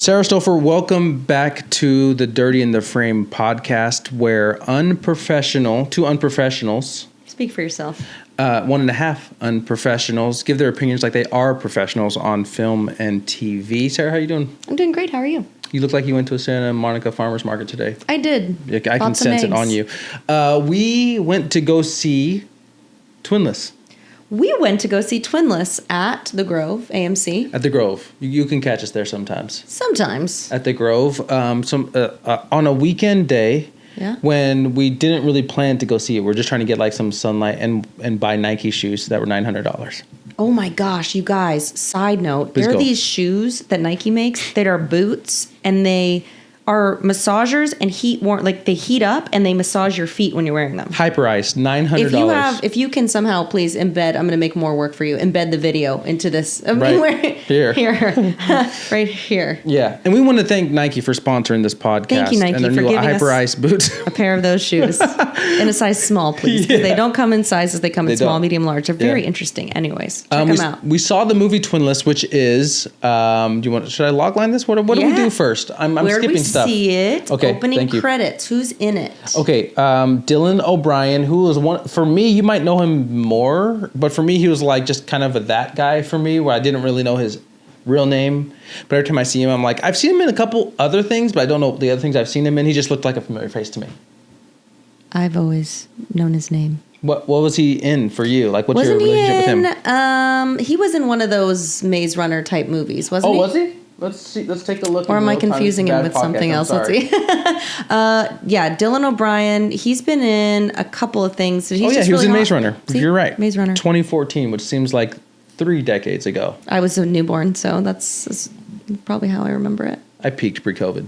Sarah Stouffer, welcome back to the Dirty in the Frame podcast, where two unprofessionals. Speak for yourself. 1.5 unprofessionals give their opinions like they are professionals on film and TV. Sarah, how are you doing? I'm doing great. How are you? You look like you went to a Santa Monica Farmers Market today. I did. I can sense it on you. We went to go see Twinless. We went to go see Twinless at the Grove, AMC. At the Grove. You can catch us there sometimes. Sometimes. At the Grove. On a weekend day. Yeah. When we didn't really plan to go see it. We're just trying to get like some sunlight and buy Nike shoes that were $900. Oh my gosh, you guys. Side note, there are these shoes that Nike makes that are boots, and they are massagers and they heat up and they massage your feet when you're wearing them. Hyperized, $900. If you can somehow please embed, I'm going to make more work for you, embed the video into this. Right here. Right here. Yeah. And we want to thank Nike for sponsoring this podcast. Thank you, Nike, and their for new giving Hyperized boots. A pair of those shoes in a size small, please. Because they don't come in sizes. They come in small, medium, large. They're very interesting. Anyways, check them out. We saw the movie Twinless, which is, should I logline this? What do we do first? I'm skipping stuff. See it. Okay, Opening credits. Who's in it? Okay, Dylan O'Brien, who was one for me. You might know him more, but for me, he was like just kind of that guy for me, where I didn't really know his real name. But every time I see him, I'm like, I've seen him in a couple other things, but I don't know the other things I've seen him in. He just looked like a familiar face to me. I've always known his name. What was he in for you? Like, what's your relationship with him? He was in one of those Maze Runner type movies, wasn't he? Oh, was he? Let's see. Let's take a look. Or am I confusing him with something else? Let's see. Yeah, Dylan O'Brien. He's been in a couple of things. He was in Maze Runner. See? You're right. Maze Runner. 2014, which seems like 3 decades ago. I was a newborn, so that's probably how I remember it. I peaked pre-COVID.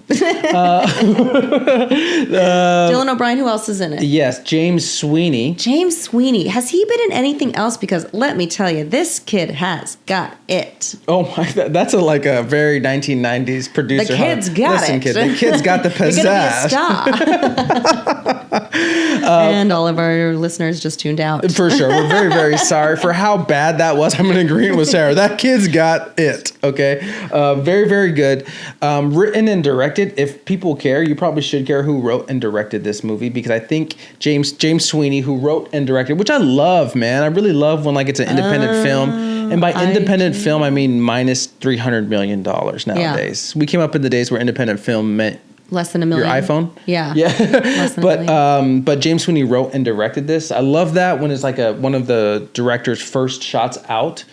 Dylan O'Brien, who else is in it? Yes, James Sweeney. James Sweeney. Has he been in anything else? Because let me tell you, this kid has got it. Oh my, that's like a very 1990s producer. The kid's got it. Kid, the kid's got the pizzazz. You're gonna be a star. And all of our listeners just tuned out. For sure. We're very, very sorry for how bad that was. I'm in agreement with Sarah. That kid's got it. Okay. Very, very good. Written and directed. If people care, you probably should care who wrote and directed this movie, because I think James Sweeney, who wrote and directed, which I love, man. I really love when like it's an independent film. And by independent film, I mean minus $300 million nowadays. Yeah. We came up in the days where independent film meant less than $1 million. Your iPhone? Yeah. Less than $1 million. But James Sweeney wrote and directed this. I love that when it's like one of the director's first shots out.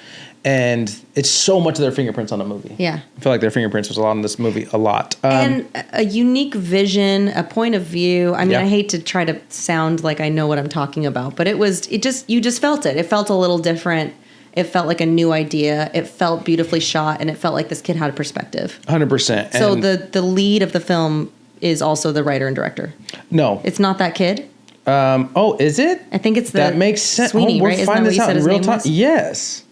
And it's so much of their fingerprints on the movie. Yeah. I feel like their fingerprints was a lot in this movie, a lot. And a unique vision, a point of view. I mean, I hate to try to sound like I know what I'm talking about, but you just felt it. It felt a little different. It felt like a new idea. It felt beautifully shot, and it felt like this kid had a perspective. 100%. So the lead of the film is also the writer and director. No. It's not that kid? Is it? I think it's that makes sense. Sweeney, right? Isn't that what you said his name was? Yes.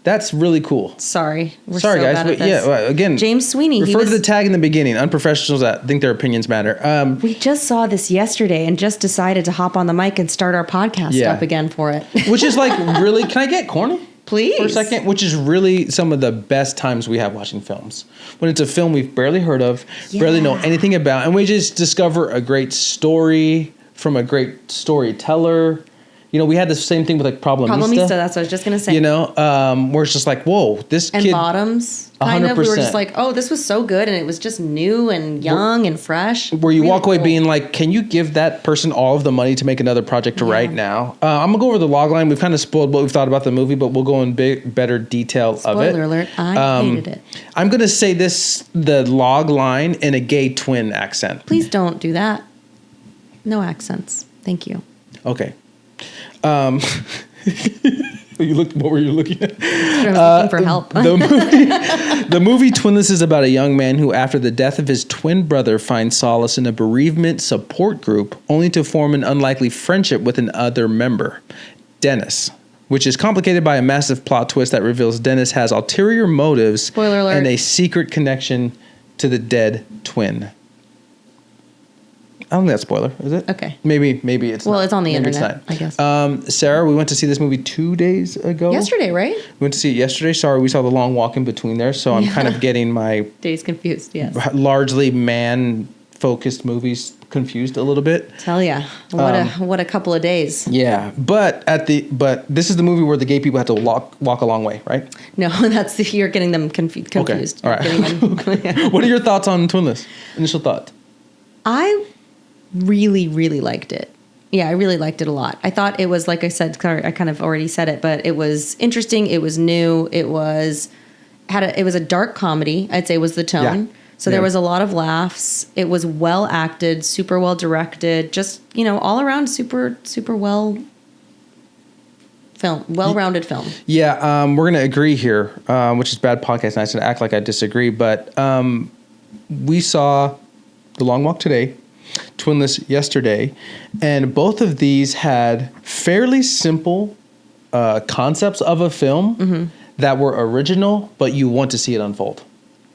That's really cool. Sorry. We're Sorry, so guys. bad at But this. again, James Sweeney. Refer to the tag in the beginning. Unprofessionals that think their opinions matter. We just saw this yesterday and just decided to hop on the mic and start our podcast up again for it. Which is like really, can I get corny? Please. For a second, which is really some of the best times we have watching films. When it's a film we've barely heard of, barely know anything about, and we just discover a great story from a great storyteller. You know, we had the same thing with like Problemista. That's what I was just going to say. You know, where it's just like, whoa, this and kid. And Bottoms, kind 100%. Of. We were just like, oh, this was so good. And it was just new and young and fresh. Where you really walk away being like, can you give that person all of the money to make another project right now? I'm going to go over the log line. We've kind of spoiled what we've thought about the movie, but we'll go in better detail of it. Spoiler alert, I hated it. I'm going to say the log line in a gay twin accent. Please don't do that. No accents. Thank you. Okay. What were you looking at? I was looking for help. The movie Twinless is about a young man who, after the death of his twin brother, finds solace in a bereavement support group, only to form an unlikely friendship with another member, Dennis, which is complicated by a massive plot twist that reveals Dennis has ulterior motives. Spoiler alert. And a secret connection to the dead twin. I don't think that's spoiler, is it? Okay. Maybe it's Well, not. it's on the Maybe internet, I guess. Sarah, we went to see this movie 2 days ago. Yesterday, right? We went to see it yesterday. Sorry, we saw The Long Walk in between there, so I'm kind of getting my Days confused, yes. largely man-focused movies confused a little bit. Tell ya, what a couple of days. Yeah, but this is the movie where the gay people have to walk a long way, right? No, you're getting them confused. Okay, all right. Yeah. What are your thoughts on Twinless? Initial thought? I really, really liked it. Yeah, I really liked it a lot. I thought it was, like I said, I kind of already said it, but it was interesting. It was new. It was a dark comedy, I'd say was the tone. Yeah. So there was a lot of laughs. It was well acted, super well directed, just, all around super, super well-rounded film. Yeah, we're going to agree here, which is bad podcast, and I should act like I disagree, but we saw The Long Walk today, Twinless yesterday, and both of these had fairly simple concepts of a film that were original, but you want to see it unfold.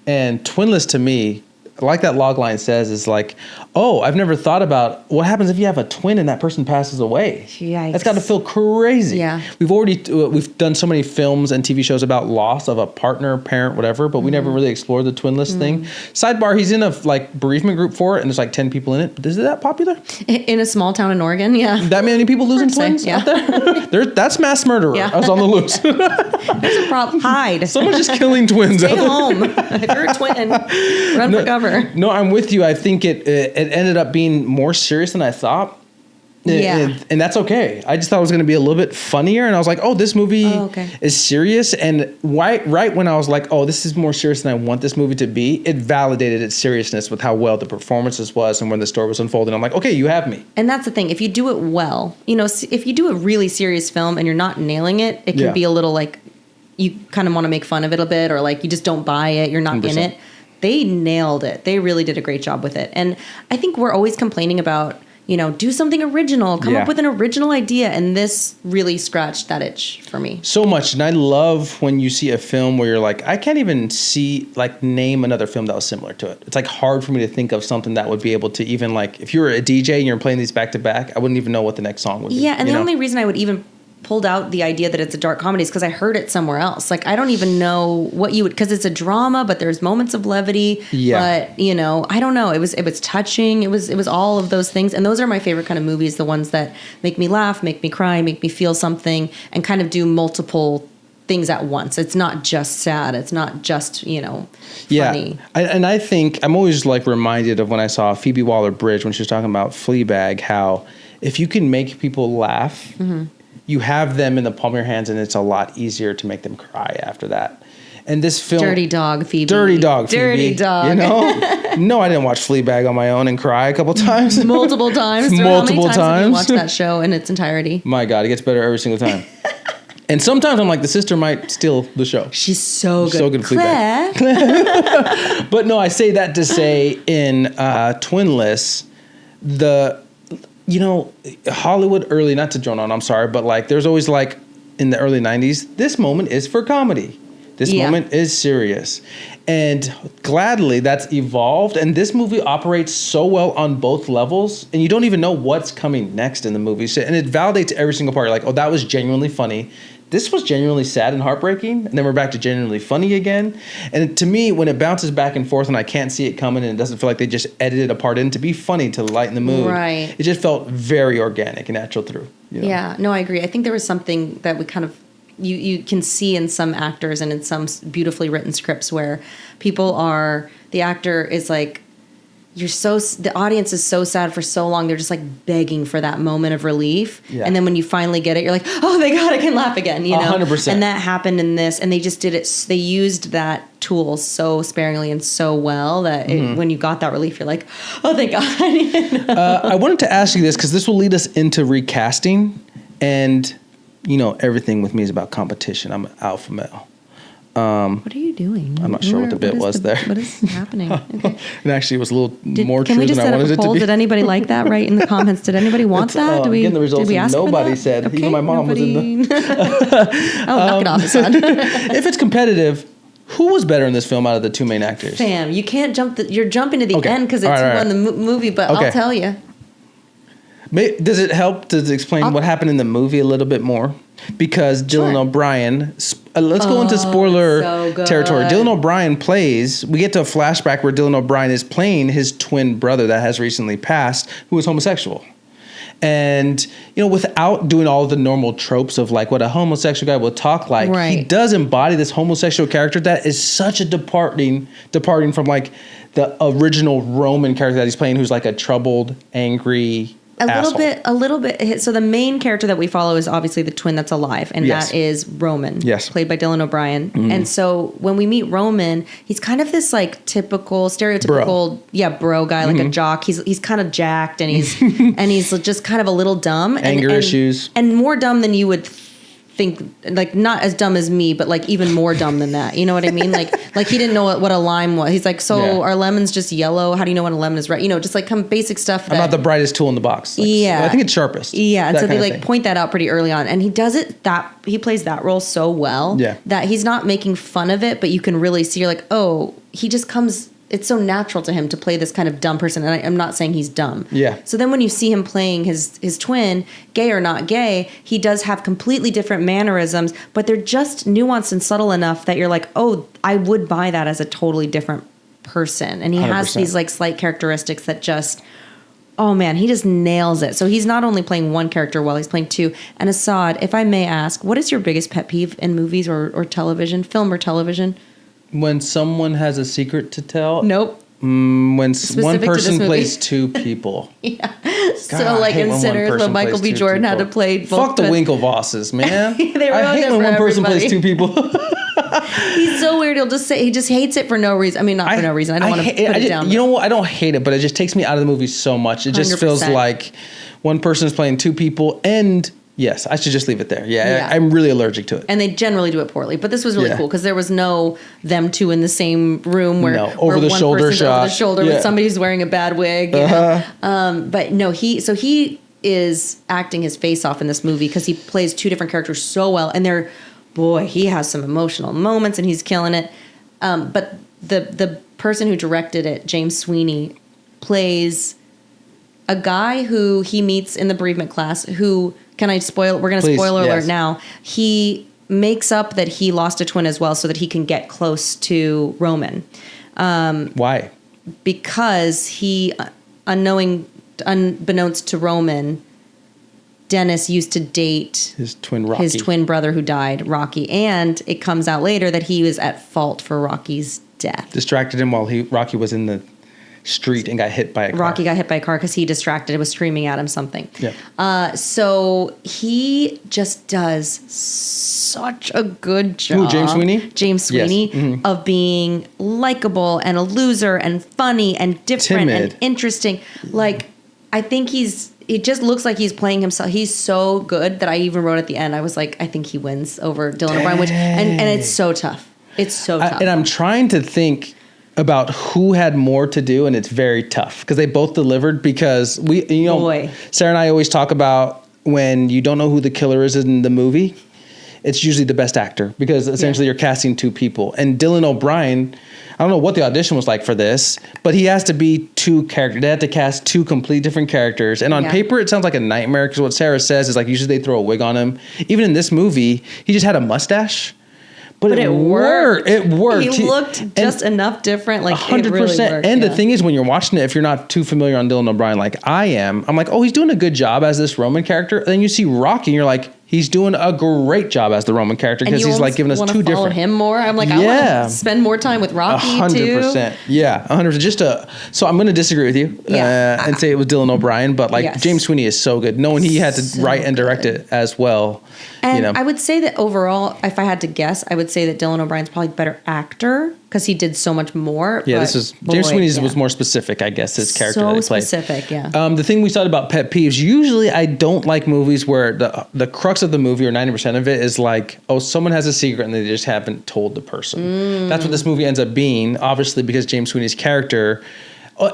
And Twinless, to me, like that log line says, is like, oh, I've never thought about what happens if you have a twin and that person passes away. Yikes. That's got to feel crazy. Yeah. We've done so many films and TV shows about loss of a partner, parent, whatever, but we never really explored the Twinless thing. Sidebar, he's in a bereavement group for it, and there's 10 people in it. But is it that popular? In a small town in Oregon, yeah. That many people losing twins yeah. out there? That's mass murderer. Yeah. I was on the loose. There's a problem. Hide. Someone's just killing twins out Stay there. home. If you're a twin, run for cover. No, I'm with you. I think it ended up being more serious than I thought. Yeah. And that's okay. I just thought it was going to be a little bit funnier. And I was like, oh, this movie is serious. And right when I was like, oh, this is more serious than I want this movie to be, it validated its seriousness with how well the performances was and when the story was unfolding. I'm like, okay, you have me. And that's the thing. If you do it well, if you do a really serious film and you're not nailing it, it can be a little you kind of want to make fun of it a bit, or you just don't buy it. You're not 100%. In it. They nailed it. They really did a great job with it. And I think we're always complaining about, do something original, come up with an original idea. And this really scratched that itch for me. So much. And I love when you see a film where you're like, I can't even name another film that was similar to it. It's hard for me to think of something that would be able to even if you were a DJ and you're playing these back to back, I wouldn't even know what the next song would be. Yeah. And the only reason I would even pulled out the idea that it's a dark comedy is because I heard it somewhere else. I don't even know what you would, because it's a drama, but there's moments of levity. Yeah. But I don't know. It was touching. It was all of those things, and those are my favorite kind of movies. The ones that make me laugh, make me cry, make me feel something, and kind of do multiple things at once. It's not just sad. It's not just funny. Yeah. And I think I'm always reminded of when I saw Phoebe Waller-Bridge when she was talking about Fleabag, how if you can make people laugh. Mm-hmm. You have them in the palm of your hands, and it's a lot easier to make them cry after that. And this film... Dirty dog, Phoebe. Dirty dog, Phoebe. Dirty dog. No, I didn't watch Fleabag on my own and cry a couple times. Multiple times. Multiple times. Have you watched that show in its entirety? My God, it gets better every single time. And sometimes I'm like, the sister might steal the show. She's so good. So good at Fleabag. But no, I say that to say in Twinless, Hollywood early, not to drone on, I'm sorry, but there's always in the early 90s, this moment is for comedy. This moment is serious. And gladly that's evolved. And this movie operates so well on both levels. And you don't even know what's coming next in the movie. So, and it validates every single part. You're like, oh, that was genuinely funny. This was genuinely sad and heartbreaking, and then we're back to genuinely funny again. And to me, when it bounces back and forth and I can't see it coming and it doesn't feel like they just edited a part in to be funny, to lighten the mood, right. It just felt very organic and natural through. Yeah, no, I agree. I think there was something that we kind of, you can see in some actors and in some beautifully written scripts where the actor is the audience is so sad for so long. They're just begging for that moment of relief. Yeah. And then when you finally get it, you're like, oh, thank God, I can laugh again, 100%. And that happened in this. And they just did it. They used that tool so sparingly and so well that when you got that relief, you're like, oh, thank God. I wanted to ask you this because this will lead us into recasting. And, everything with me is about competition. I'm an alpha male. What are you doing? I'm not sure what the bit was there. What is happening? Okay. And actually, it was a little more true than I wanted it to be. Did anybody like that? Write in the comments. Did anybody want that? Getting the results, did we ask nobody said. Okay, even my mom was in the... knock it off, Asaad. If it's competitive, who was better in this film out of the two main actors? Fam, you can't jump. You're jumping to the end because it's who won the movie, but I'll tell you. Does it help to explain what happened in the movie a little bit more? Because Dylan O'Brien, let's go into spoiler territory. Dylan O'Brien plays, we get to a flashback where Dylan O'Brien is playing his twin brother that has recently passed, who was homosexual. And, without doing all the normal tropes of like what a homosexual guy would talk like, he does embody this homosexual character that is such a departing from like the original Roman character that he's playing, who's like a troubled, angry asshole. A little bit. So the main character that we follow is obviously the twin that's alive, and that is Roman, played by Dylan O'Brien. And so when we meet Roman, he's kind of this like stereotypical bro guy, like a jock. He's kind of jacked, and he's just kind of a little dumb, anger issues, and more dumb than you would think, like not as dumb as me, but like even more dumb than that. You know what I mean? Like he didn't know what a lime was. He's like, are lemons just yellow? How do you know when a lemon is red? Just like some basic stuff. I'm not the brightest tool in the box. Like, I think it's sharpest. Yeah, and so they like point that out pretty early on, and he does it he plays that role so well that he's not making fun of it, but you can really see, you're like, oh, he just comes. It's so natural to him to play this kind of dumb person. And I'm not saying he's dumb. Yeah. So then when you see him playing his twin, gay or not gay, he does have completely different mannerisms, but they're just nuanced and subtle enough that you're like, oh, I would buy that as a totally different person. And he 100%. Has these like slight characteristics that just, oh man, he just nails it. So he's not only playing one character well, he's playing two. And Asaad, if I may ask, what is your biggest pet peeve in movies or television, film or television? When someone has a secret to tell. Nope. When one person plays two people. Yeah. God, so like in Sinners, when Michael B. Jordan had to play both. Fuck the Winklevosses, man. They I hate when one person plays two people. He's so weird. He just hates it for no reason. I mean, not for no reason. I don't want to put it down. You know what? I don't hate it, but it just takes me out of the movie so much. It just 100%. Feels like one person is playing two people and... Yes, I should just leave it there. Yeah, I'm really allergic to it. And they generally do it poorly. But this was really cool because there was no them two in the same room where over the shoulder shot. Over the shoulder with somebody who's wearing a bad wig. But no, he is acting his face off in this movie because he plays two different characters so well. And he has some emotional moments and he's killing it. But the person who directed it, James Sweeney, plays a guy who he meets in the bereavement class who... Can I spoil? We're going to spoiler alert now. He makes up that he lost a twin as well so that he can get close to Roman. Why? Because he, unbeknownst to Roman, Dennis used to date his twin Rocky. His twin brother who died, Rocky. And it comes out later that he was at fault for Rocky's death. Distracted him while Rocky was in the street and got hit by a car. Rocky got hit by a car because he distracted. It was screaming at him something. Yeah. So he just does such a good job. Who, James Sweeney? James Sweeney of being likable and a loser and funny and different and interesting. Like, I think it just looks like he's playing himself. He's so good that I even wrote at the end, I was like, I think he wins over Dylan O'Brien, and it's so tough. It's so tough. And I'm trying to think about who had more to do, and it's very tough because they both delivered. Because Sarah and I always talk about when you don't know who the killer is in the movie, it's usually the best actor because essentially you're casting two people. And Dylan O'Brien, I don't know what the audition was like for this, but he has to be two characters. They had to cast two completely different characters. And on paper, it sounds like a nightmare because what Sarah says is like usually they throw a wig on him. Even in this movie, he just had a mustache. But it worked. It worked. He looked just enough different. Like 100%. It really worked, and the thing is, when you're watching it, if you're not too familiar on Dylan O'Brien like I am, I'm like, oh, he's doing a good job as this Roman character. And then you see Rocky, and you're like, he's doing a great job as the Roman character because he's like giving us two different. Follow him more. I'm like, I want to spend more time with Rocky 100%. Yeah, 100%. So I'm going to disagree with you and say it was Dylan O'Brien, but like James Sweeney is so good, knowing he had to write and direct it as well. And I would say that overall, if I had to guess, I would say that Dylan O'Brien's probably a better actor because he did so much more. Yeah, James Sweeney's was more specific, I guess, his character that he played. So specific, yeah. The thing we said about pet peeves, usually I don't like movies where the crux of the movie or 90% of it is like, oh, someone has a secret and they just haven't told the person. That's what this movie ends up being, obviously, because James Sweeney's character,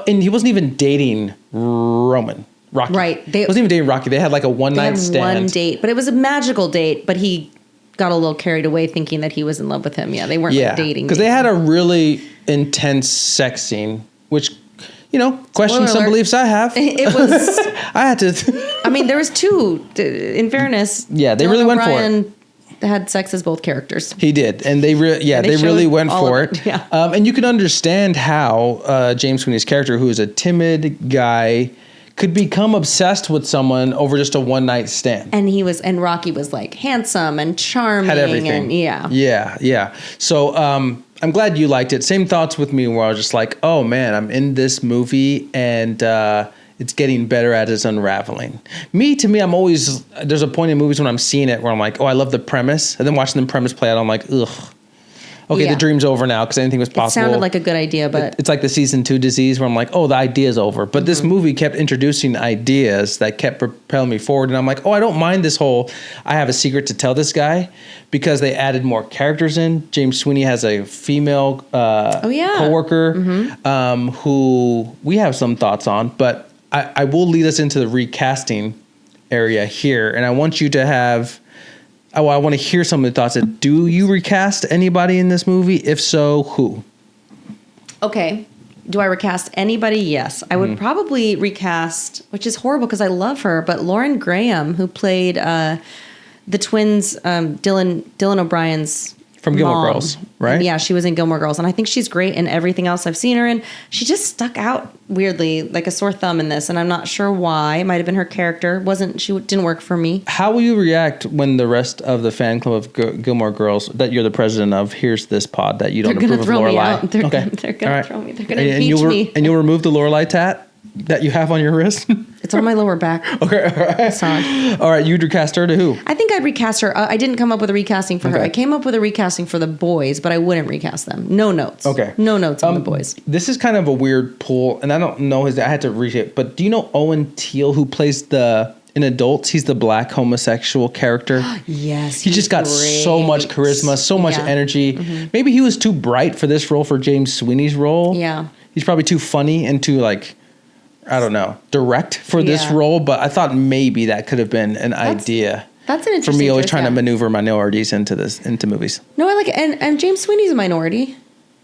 and he wasn't even dating Rocky. Right. He wasn't even dating Rocky. They had like a one-night stand. One date, but it was a magical date, but he got a little carried away thinking that he was in love with him. Yeah, they weren't like dating. Because they had a really intense sex scene, which question some alert. beliefs I have. It was. I had to. I mean, there was two. In fairness, Yeah, they really went for it. Had sex as both characters. He did, and they really went for it. Yeah. And you can understand how James Sweeney's character, who is a timid guy, could become obsessed with someone over just a one night stand. And Rocky was like handsome and charming. Had everything. And Yeah. So I'm glad you liked it. Same thoughts with me, where I was just like, oh man, I'm in this movie and it's getting better at its unraveling. To me, I'm always, there's a point in movies when I'm seeing it where I'm like, oh, I love the premise. And then watching the premise play out, I'm like, ugh. Okay, the dream's over now because anything was possible. It sounded like a good idea, but... It's like the season 2 disease where I'm like, oh, the idea's over. But this movie kept introducing ideas that kept propelling me forward. And I'm like, oh, I don't mind this whole, I have a secret to tell this guy, because they added more characters in. James Sweeney has a female coworker who we have some thoughts on. But I will lead us into the recasting area here. And I want you to have... I want to hear some of the thoughts. Do you recast anybody in this movie? If so, who? Okay. Do I recast anybody? Yes. I would probably recast, which is horrible because I love her, but Lauren Graham, who played the twins, Dylan O'Brien's from Gilmore mom. Girls, right? And yeah, she was in Gilmore Girls, and I think she's great in everything else I've seen her in. She just stuck out weirdly, like a sore thumb in this, and I'm not sure why. It might have been her character. She didn't work for me. How will you react when the rest of the fan club of Gilmore Girls that you're the president of hears this pod that you don't approve of Lorelai? They're going to throw me. They're going to impeach me. And you'll remove the Lorelai tat that you have on your wrist? It's on my lower back. Okay, all right. Asaad. All right, you'd recast her to who? I think I'd recast her. I didn't come up with a recasting for her. I came up with a recasting for the boys, but I wouldn't recast them. No notes. Okay. No notes on the boys. This is kind of a weird pull, and I don't know I had to read it, but do you know Owen Teal, who plays in Adults, he's the black homosexual character? Yes. He just got so much charisma, so much energy. Mm-hmm. Maybe he was too bright for this role, for James Sweeney's role. Yeah. He's probably too funny and too, I don't know, direct for this role, but I thought maybe that could have been an idea. That's an interesting for me, always choice, trying to maneuver minorities into movies. No, I like it. And James Sweeney's a minority.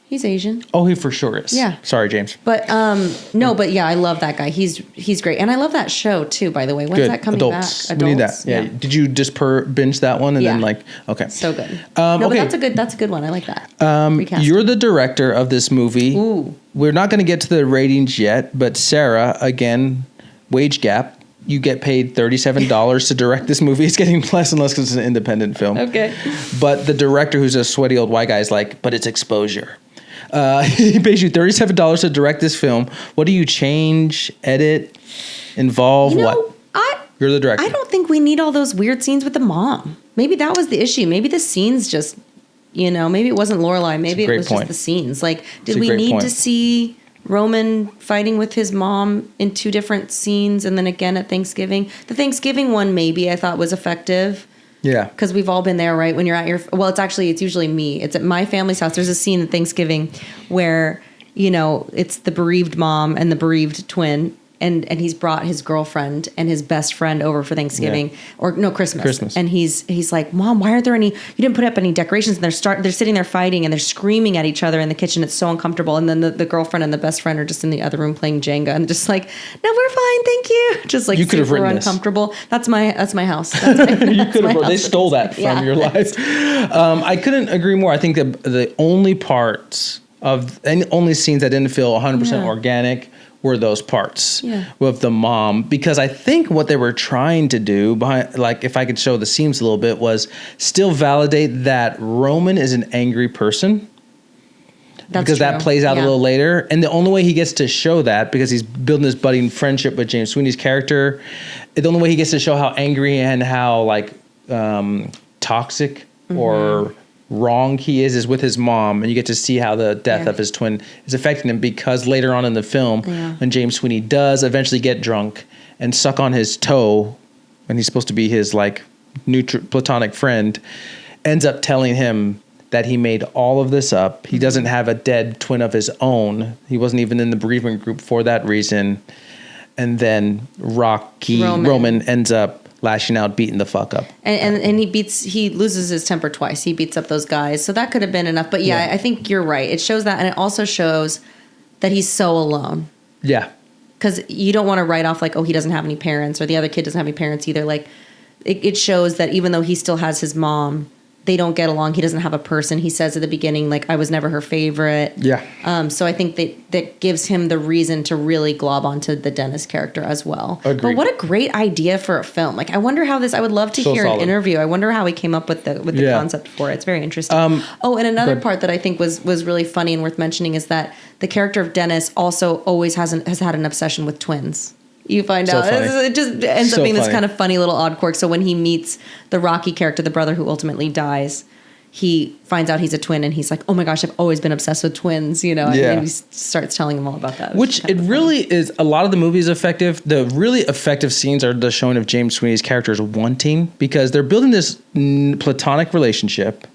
He's Asian. Oh, he for sure is. Yeah. Sorry, James. But I love that guy. He's great. And I love that show too, by the way. When's that coming back? Adults. We need that. Yeah. Did you just binge that one and then okay. So good. But that's a good one. I like that. You're the director of this movie. Ooh. We're not going to get to the ratings yet, but Sarah, again, wage gap. You get paid $37 to direct this movie. It's getting less and less because it's an independent film. Okay. But the director, who's a sweaty old white guy, is like, but it's exposure. He pays you $37 to direct this film. What do you change, edit, involve? What? You're the director. I don't think we need all those weird scenes with the mom. Maybe that was the issue. Maybe the scenes just, maybe it wasn't Lorelai. Maybe it was just the scenes. Did we need to see Roman fighting with his mom in two different scenes and then again at Thanksgiving? The Thanksgiving one maybe I thought was effective. Yeah. Because we've all been there, right? When you're at it's usually me. It's at my family's house. There's a scene at Thanksgiving where, it's the bereaved mom and the bereaved twin. And he's brought his girlfriend and his best friend over for Thanksgiving Christmas. And he's like, Mom, why aren't there any? You didn't put up any decorations. And they're sitting there fighting and they're screaming at each other in the kitchen. It's so uncomfortable. And then the girlfriend and the best friend are just in the other room playing Jenga and just like, no, we're fine, thank you. Just like you could have super written this. That's my house. You could have. They stole that from your life. I couldn't agree more. I think the only parts only scenes that didn't feel 100% organic were those parts with the mom, because I think what they were trying to do behind, if I could show the seams a little bit, was still validate that Roman is an angry person. Because that plays out a little later. And the only way he gets to show that, because he's building this budding friendship with James Sweeney's character, the only way he gets to show how angry and how toxic or wrong he is with his mom, and you get to see how the death of his twin is affecting him, because later on in the film, when James Sweeney does eventually get drunk and suck on his toe, and he's supposed to be his platonic friend, ends up telling him that he made all of this up. He doesn't have a dead twin of his own. He wasn't even in the bereavement group for that reason. And then Roman ends up lashing out, beating the fuck up. And he loses his temper twice. He beats up those guys. So that could have been enough. But I think you're right. It shows that, and it also shows that he's so alone. Yeah. Because you don't want to write off like, oh, he doesn't have any parents, or the other kid doesn't have any parents either. Like, it shows that even though he still has his mom, they don't get along. He doesn't have a person. He says at the beginning, like, I was never her favorite. Yeah. So I think that gives him the reason to really glob onto the Dennis character as well. Agreed. But what a great idea for a film. Like, I wonder how I would love to hear solid. an interview. I wonder how he came up with the concept for it. It's very interesting. And another part that I think was really funny and worth mentioning is that the character of Dennis also always has had an obsession with twins. You find out. It just ends up being this kind of funny little odd quirk. So when he meets the Rocky character, the brother who ultimately dies, he finds out he's a twin, and he's like, oh my gosh, I've always been obsessed with twins, you know? And he starts telling him all about that. Which it really is, a lot of the movie is effective. The really effective scenes are the showing of James Sweeney's characters wanting, because they're building this platonic relationship,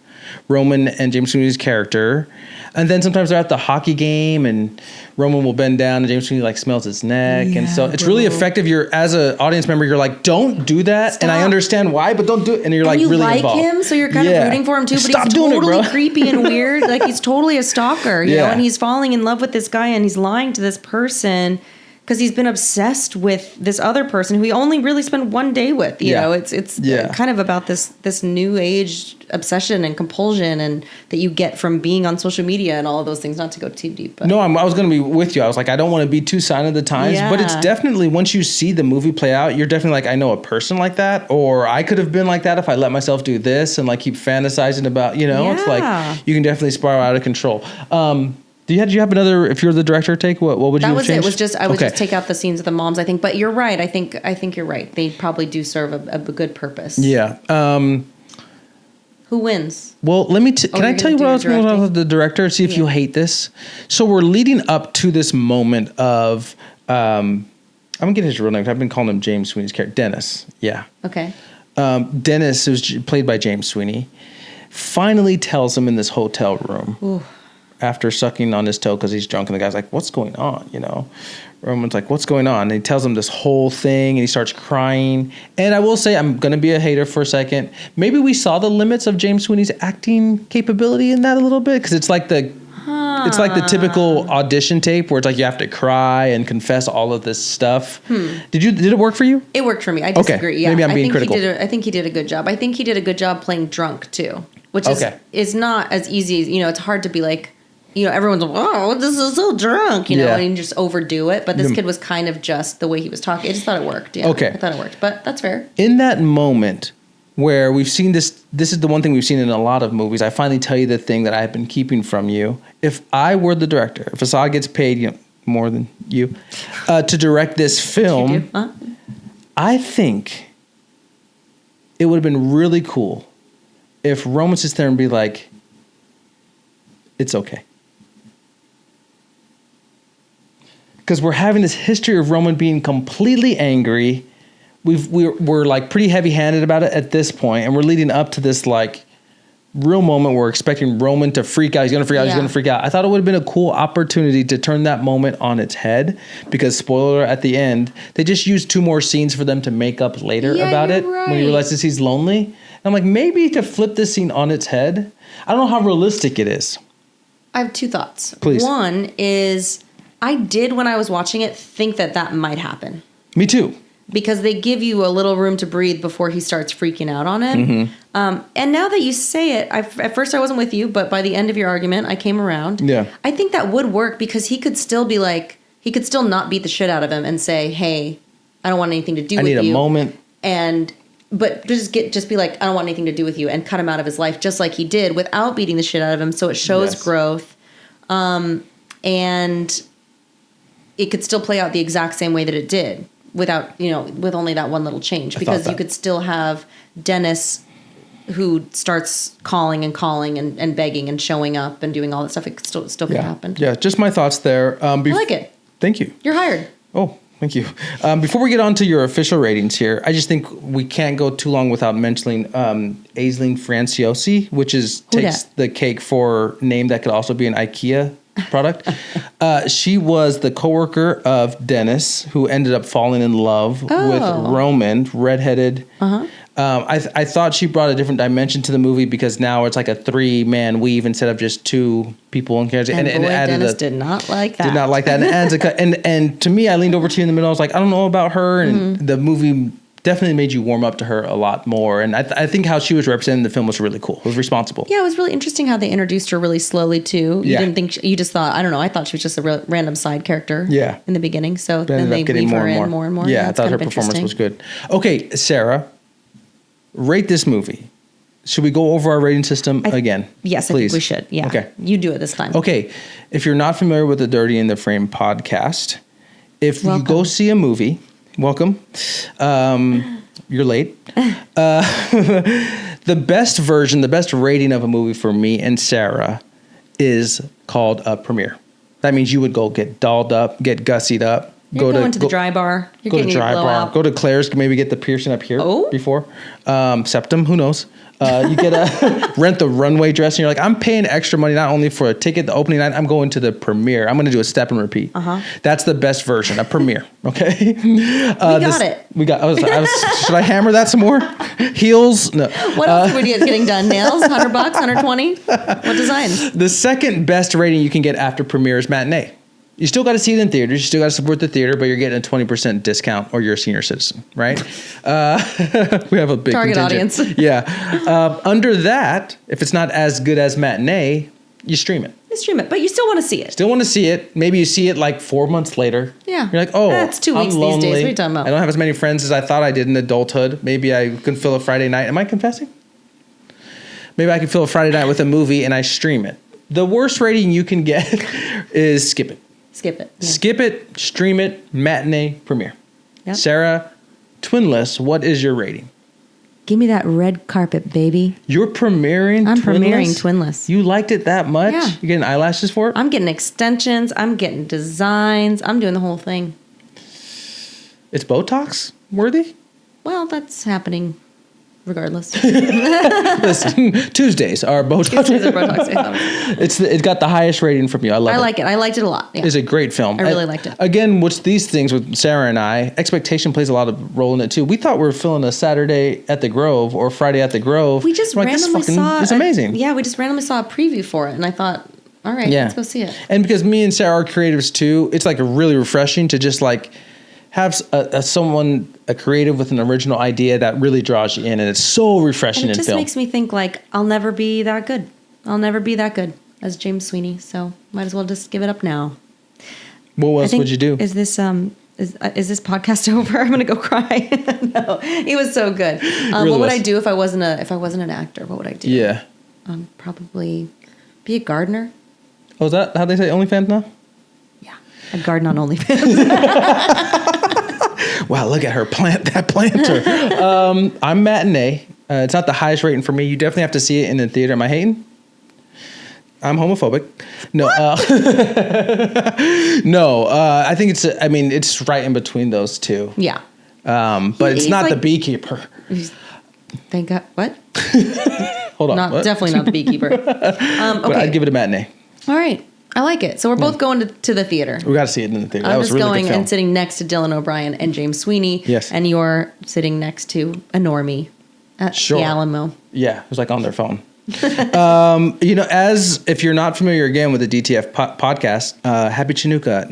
Roman and James Sweeney's character. And then sometimes they're at the hockey game, and Roman will bend down, and James Sweeney like smells his neck, and so it's really effective. You're, as an audience member, you're like, don't do that, and I understand why, but don't do it. And you're like, you really like involved. Him, so you're kind of rooting for him too. But Stop he's doing totally it, bro. creepy and weird. Like, he's totally a stalker, you know, and he's falling in love with this guy, and he's lying to this person because he's been obsessed with this other person who he only really spent one day with. You know, it's kind of about this new age obsession and compulsion, and that you get from being on social media and all of those things. Not to go too deep, but no, I was going to be with you. I was like, I don't want to be too sign of the times, but it's definitely, once you see the movie play out, you're definitely like, I know a person like that, or I could have been like that if I let myself do this and like keep fantasizing about, you know, it's like you can definitely spiral out of control. Did you have another, if you're the director, take what would you have changed? That was it. I would just take out the scenes of the moms, I think. But you're right. I think you're right. They probably do serve a good purpose. Yeah. Who wins? Well, can I tell you what I was going on with the director? See if you'll hate this. So we're leading up to this moment of, I'm going to get his real name. I've been calling him James Sweeney's character. Dennis. Yeah. Okay. Dennis, who's played by James Sweeney, finally tells him in this hotel room. Ooh. After sucking on his toe because he's drunk, and the guy's like, what's going on, you know? Roman's like, what's going on? And he tells him this whole thing, and he starts crying. And I will say, I'm going to be a hater for a second. Maybe we saw the limits of James Sweeney's acting capability in that a little bit, because it's like the typical audition tape where it's like you have to cry and confess all of this stuff. Did it work for you? It worked for me. I disagree. Okay. Maybe I'm being critical. I think he did a good job. I think he did a good job playing drunk too, which is not as easy as, you know, it's hard to be like, you know, everyone's like, oh, this is so drunk, you know, and you just overdo it. But this kid was kind of just the way he was talking. I just thought it worked. Yeah, I thought it worked, but that's fair. In that moment where we've seen this is the one thing we've seen in a lot of movies. I finally tell you the thing that I've been keeping from you. If I were the director, if Asaad gets paid, you know, more than you, to direct this film, I think it would have been really cool if Roman sits there and be like, it's okay. Because we're having this history of Roman being completely angry. We're like pretty heavy-handed about it at this point, and we're leading up to this like real moment where we're expecting Roman to freak out. He's going to freak out. He's going to freak out. I thought it would have been a cool opportunity to turn that moment on its head, because spoiler, at the end, they just used 2 more scenes for them to make up later about it when he realizes he's lonely. And I'm like, maybe to flip this scene on its head. I don't know how realistic it is. I have 2 thoughts. Please. One is, I did, when I was watching it, think that might happen. Me too. Because they give you a little room to breathe before he starts freaking out on it. Mm-hmm. And now that you say it, at first I wasn't with you, but by the end of your argument, I came around. Yeah. I think that would work, because he could still be like, he could still not beat the shit out of him and say, hey, I don't want anything to do with you. I need a moment. But just be like, I don't want anything to do with you, and cut him out of his life, just like he did, without beating the shit out of him. So it shows growth. And it could still play out the exact same way that it did, without, you know, with only that one little change, because you could still have Dennis, who starts calling and begging and showing up and doing all that stuff. It still could happen. Yeah, just my thoughts there. I like it. Thank you. You're hired. Oh, thank you. Before we get on to your official ratings here, I just think we can't go too long without mentioning Aisling Franciosi, which takes the cake for name that could also be an IKEA product. She was the coworker of Dennis, who ended up falling in love with Roman, redheaded. I thought she brought a different dimension to the movie because now it's like a 3-man weave instead of just 2 people in character. And boy, Dennis did not like that. Did not like that. And to me, I leaned over to you in the middle. I was like, I don't know about her. And the movie definitely made you warm up to her a lot more. And I think how she was represented in the film was really cool. It was responsible. Yeah, it was really interesting how they introduced her really slowly too. You didn't think you just thought, I don't know. I thought she was just a random side character. Yeah. In the beginning, so then they weave her in more and more. Yeah, I thought her performance was good. Okay, Sarah, rate this movie. Should we go over our rating system again? Yes, please? I think we should. Yeah. Okay. You do it this time. Okay. If you're not familiar with the Dirty in the Frame podcast, if you go see a movie, welcome. You're late. The best version, the best rating of a movie for me and Sarah is called a premiere. That means you would go get dolled up, get gussied up. You're going to the dry bar. You're getting your blowout. Go to Claire's, maybe get the piercing up here before. Septum, who knows? You get rent the runway dress, and you're like, I'm paying extra money not only for a ticket, the opening night, I'm going to the premiere. I'm going to do a step and repeat. That's the best version, a premiere. Okay, we got it. We got. Should I hammer that some more? Heels? No. What else are we getting done? Nails? $100, 120? What designs? The second best rating you can get after premiere is matinee. You still got to see it in theaters. You still got to support the theater, but you're getting a 20% discount or you're a senior citizen, right? We have a big target contingent. audience. Yeah. Under that, if it's not as good as matinee, you stream it. You stream it, but you still want to see it. Still want to see it. Maybe you see it like 4 months later. Yeah. You're like, oh, it's 2 weeks lonely. these days. What are you talking about? I don't have as many friends as I thought I did in adulthood. Maybe I can fill a Friday night. Am I confessing? Maybe I can fill a Friday night with a movie and I stream it. The worst rating you can get is skip it. Skip it. Yeah. Skip it, stream it, matinee, premiere. Yep. Sarah, Twinless, what is your rating? Give me that red carpet, baby. You're premiering I'm Twinless? premiering Twinless. You liked it that much? Yeah. You're getting eyelashes for it? I'm getting extensions. I'm getting designs. I'm doing the whole thing. It's Botox worthy? Well, that's happening regardless. Listen, Tuesdays are Botox. Tuesdays are Botox. It got the highest rating from you. I love it. I like it. I liked it a lot. Yeah. It's a great film. I really liked it. Again, what's these things with Sarah and I, expectation plays a lot of role in it too. We thought we were filming a Saturday at the Grove or Friday at the Grove. We just we're randomly saw it's amazing. we just randomly saw a preview for it, and I thought, all right, let's go see it. And because me and Sarah are creatives too, it's like really refreshing to just like have a creative with an original idea that really draws you in, and it's so refreshing in film. It just makes me think like I'll never be that good. I'll never be that good as James Sweeney. So might as well just give it up now. What else would you do? Is this podcast over? I'm gonna go cry. No, he was so good. What would I do if I wasn't an actor? What would I do? Yeah. Probably be a gardener. Oh, is that how they say OnlyFans now? Yeah, a garden on OnlyFans. Wow, look at her plant that planter. I'm matinee. It's not the highest rating for me. You definitely have to see it in the theater. Am I hating? I'm homophobic. No, no. I think it's right in between those two. Yeah. But it's not like, the beekeeper. Thank God. What? Hold on. Definitely not the beekeeper. Okay. But I'd give it a matinee. All right. I like it. So we're both going to the theater. We got to see it in the theater. I'm that was just really going good film. and sitting next to Dylan O'Brien and James Sweeney. Yes. And you're sitting next to a normie at the Alamo. Yeah. It was like on their phone. As if you're not familiar again with the DTF podcast, Happy Chinooka.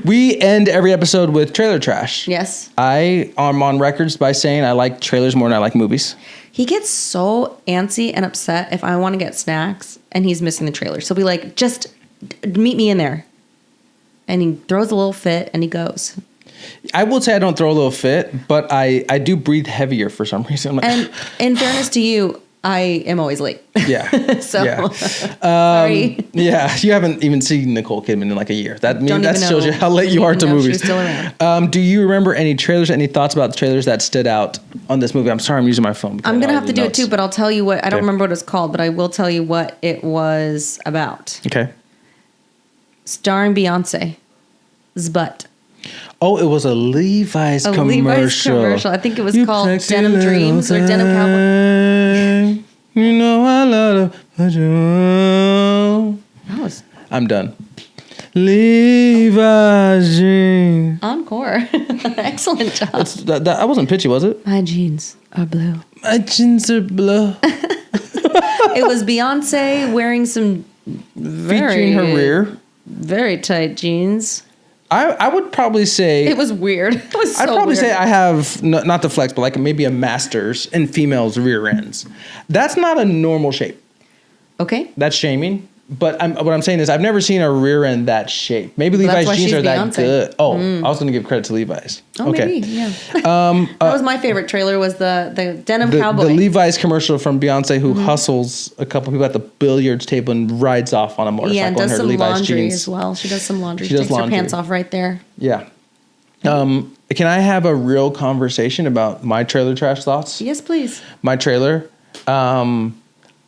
We end every episode with trailer trash. Yes. I am on records by saying I like trailers more than I like movies. He gets so antsy and upset if I want to get snacks and he's missing the trailer. So we like, just meet me in there. And he throws a little fit and he goes. I will say I don't throw a little fit, but I do breathe heavier for some reason. And in fairness to you, I am always late. Yeah. Sorry. Yeah. You haven't even seen Nicole Kidman in like a year. That shows you how late Don't you are to movies. She's still around. Do you remember any trailers, any thoughts about the trailers that stood out on this movie? I'm sorry, I'm using my phone. I'm going to have to do it too, but I'll tell you what, I don't remember what it's called, but I will tell you what it was about. Okay. Starring Beyonce's butt. Oh, it was a Levi's commercial. Levi's commercial. I think it was called Denim Dreams or Denim Cowboy. You know I love to put you on. That was... I'm done. Levi's jeans. Encore. Excellent job. That wasn't pitchy, was it? My jeans are blue. My jeans are blue. It was Beyonce wearing some Featuring her rear. very tight jeans. I would probably say... It was weird. It was so I'd probably weird. say I have, not to flex, but like maybe a master's in females' rear ends. That's not a normal shape. Okay. That's shaming. But what I'm saying is I've never seen a rear end that shape. Maybe Well, Levi's that's why jeans she's are that Beyonce. good. Oh, I was going to give credit to Levi's. Oh, okay. maybe, yeah. That was my favorite trailer was the denim cowboy. The Levi's commercial from Beyonce who hustles a couple people at the billiards table and rides off on a motorcycle yeah, and does in her some Levi's laundry jeans. as well. She does some laundry. She She does takes laundry. her pants off right there. Yeah. Can I have a real conversation about my trailer trash thoughts? Yes, please. My trailer.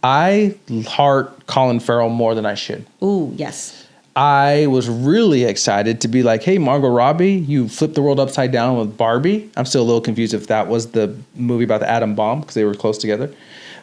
I heart Colin Farrell more than I should. Ooh, yes. I was really excited to be like, hey, Margot Robbie, you flipped the world upside down with Barbie. I'm still a little confused if that was the movie about the atom bomb because they were close together.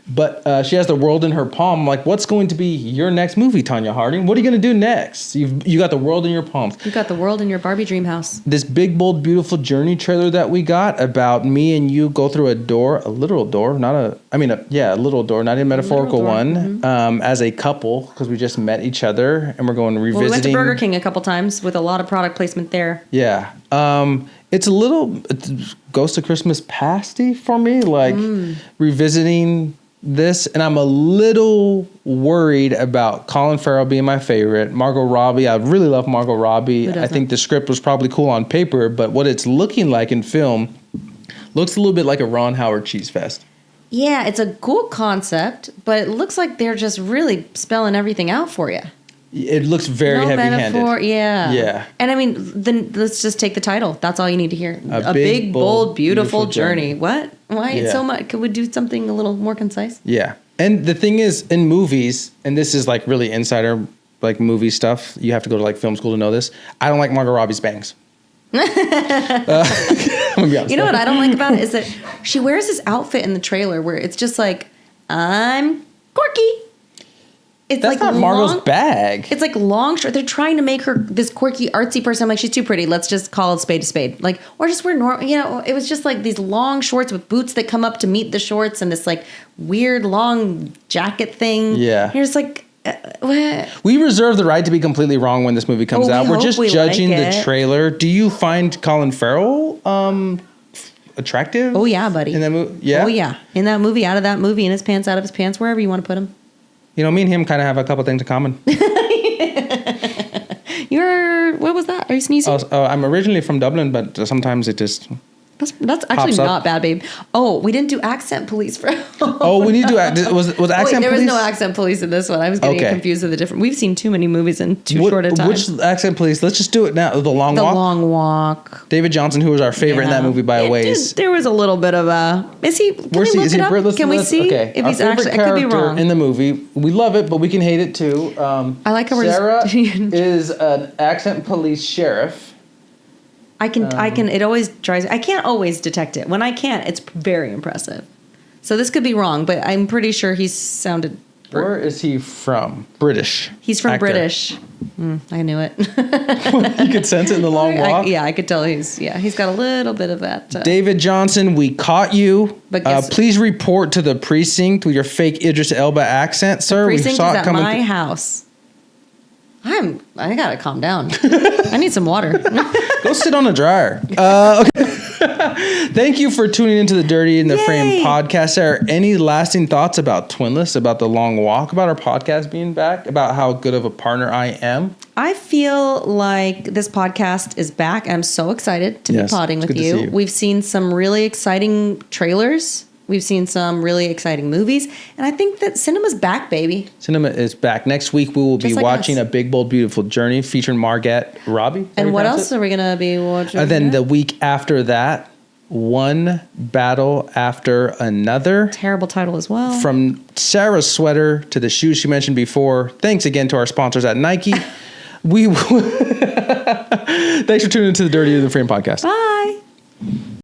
But she has the world in her palm. I'm like, what's going to be your next movie, Tanya Harding? What are you going to do next? You got the world in your palms. You got the world in your Barbie dream house. This big, bold, beautiful journey trailer that we got about me and you go through a literal door, a literal door, not a metaphorical door, one, as a couple because we just met each other and we're going revisiting. Well, we went to Burger King a couple times with a lot of product placement there. Yeah. It's a little Ghost of Christmas pasty for me, like revisiting this, and I'm a little worried about Colin Farrell being my favorite. Margot Robbie, I really love Margot Robbie. I think the script was probably cool on paper, but what it's looking like in film looks a little bit like a Ron Howard cheese fest. Yeah, it's a cool concept, but it looks like they're just really spelling everything out for you. It looks very heavy-handed. Metaphor, yeah. Yeah. And I mean, then let's just take the title. That's all you need to hear. A big, bold, beautiful beautiful journey. journey. What? Why Yeah. so much? Could we do something a little more concise? Yeah. And the thing is, in movies, and this is like really insider, like movie stuff, you have to go to like film school to know this. I don't like Margot Robbie's bangs. I'm gonna be honest. You know what I don't like about it is that she wears this outfit in the trailer where it's just like, I'm quirky. It's That's like not Margot's bag. It's like long short. They're trying to make her this quirky, artsy person. I'm like, she's too pretty. Let's just call a spade a spade. Like, or just wear normal. You know, it was just like these long shorts with boots that come up to meet the shorts and this like weird long jacket thing. Yeah. You're just like, what? We reserve the right to be completely wrong when this movie comes out. We're just judging the trailer. Do you find Colin Farrell attractive? Oh yeah, buddy. In that movie, yeah. Oh yeah, in that movie, out of that movie, in his pants, out of his pants, wherever you want to put him. You know, me and him kind of have a couple things in common. What was that? Are you sneezing? I'm originally from Dublin, but sometimes it just... That's actually not bad, babe. Oh, we didn't do accent police for... we need to do... Was accent police? There was no accent police in this one. I was getting confused with the different... We've seen too many movies in too short a time. Which accent police? Let's just do it now. The Long Walk? The Long Walk. David Johnson, who was our favorite in that movie by a ways. There was a little bit of a... Is he... Can we look it up? Can we see if he's actually... I could be wrong. In the movie. We love it, but we can hate it too. I like how Sarah is an accent police sheriff. I can, it always drives, I can't always detect it. When I can't, it's very impressive. So this could be wrong, but I'm pretty sure he sounded... Where is he from? British. He's from British. I knew it. You could sense it in The Long Walk? I could tell he's got a little bit of that. David Johnson, we caught you. But please report to the precinct with your fake Idris Elba accent, sir. The precinct is at my house. I gotta calm down. I need some water. Go sit on a dryer. Okay. Thank you for tuning into the Dirty in the Frame podcast. Sarah, any lasting thoughts about Twinless, about the Long Walk, about our podcast being back, about how good of a partner I am? I feel like this podcast is back. I'm so excited to be podding with you. We've seen some really exciting trailers. We've seen some really exciting movies. And I think that cinema's back, baby. Cinema is back. Next week, we will be watching A Big, Bold, Beautiful Journey featuring Margot Robbie. And what else are we going to be watching? And then the week after that, One Battle After Another. Terrible title as well. From Sarah's sweater to the shoes she mentioned before. Thanks again to our sponsors at Nike. Thanks for tuning into the Dirty in the Frame podcast. Bye.